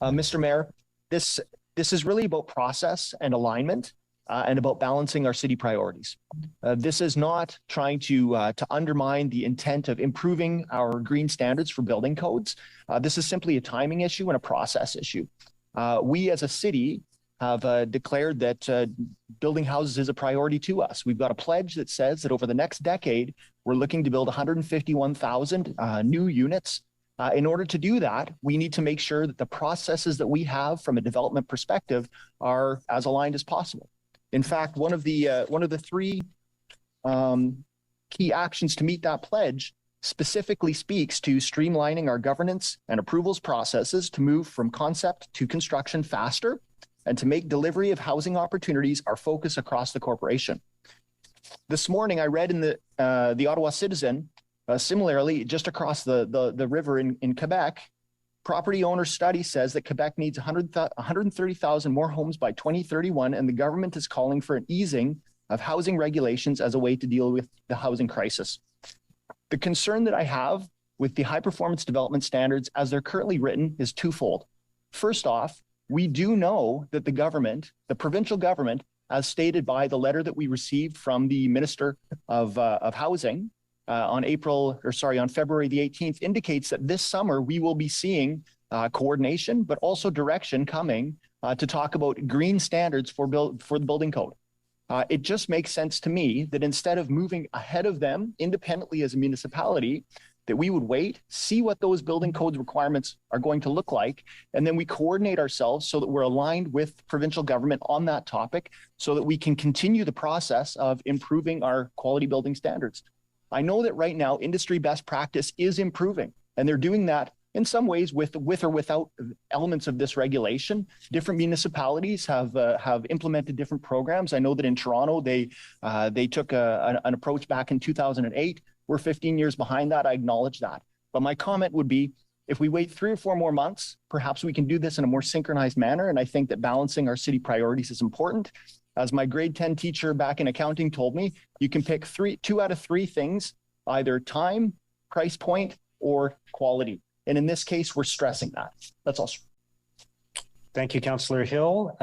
Mr. Mayor, this is really about process and alignment and about balancing our city priorities. This is not trying to undermine the intent of improving our green standards for building codes. This is simply a timing issue and a process issue. We as a city have declared that building houses is a priority to us. We've got a pledge that says that over the next decade, we're looking to build 151,000 new units. In order to do that, we need to make sure that the processes that we have from a development perspective are as aligned as possible. In fact, one of the three key actions to meet that pledge specifically speaks to streamlining our governance and approvals processes to move from concept to construction faster and to make delivery of housing opportunities our focus across the corporation. This morning, I read in the Ottawa Citizen, similarly, just across the river in Quebec, property owner study says that Quebec needs 130,000 more homes by 2031, and the government is calling for an easing of housing regulations as a way to deal with the housing crisis. The concern that I have with the high performance development standards as they're currently written is twofold. First off, we do know that the government, the provincial government, as stated by the letter that we received from the Minister of Housing, on February the 18th, indicates that this summer we will be seeing coordination, but also direction coming to talk about green standards for the building code. It just makes sense to me that instead of moving ahead of them independently as a municipality, that we would wait, see what those building codes requirements are going to look like, and then we coordinate ourselves so that we're aligned with provincial government on that topic so that we can continue the process of improving our quality building standards. I know that right now industry best practice is improving, and they're doing that in some ways with or without elements of this regulation. Different municipalities have implemented different programs. I know that in Toronto, they took an approach back in 2008. We're 15 years behind that. I acknowledge that. But my comment would be, if we wait 3 or 4 more months, perhaps we can do this in a more synchronized manner. And I think that balancing our city priorities is important. As my grade 10 teacher back in accounting told me, you can pick 2 out of 3 things, either time, price point, or quality. And in this case, we're stressing that. That's all. Thank you, Councillor Hill.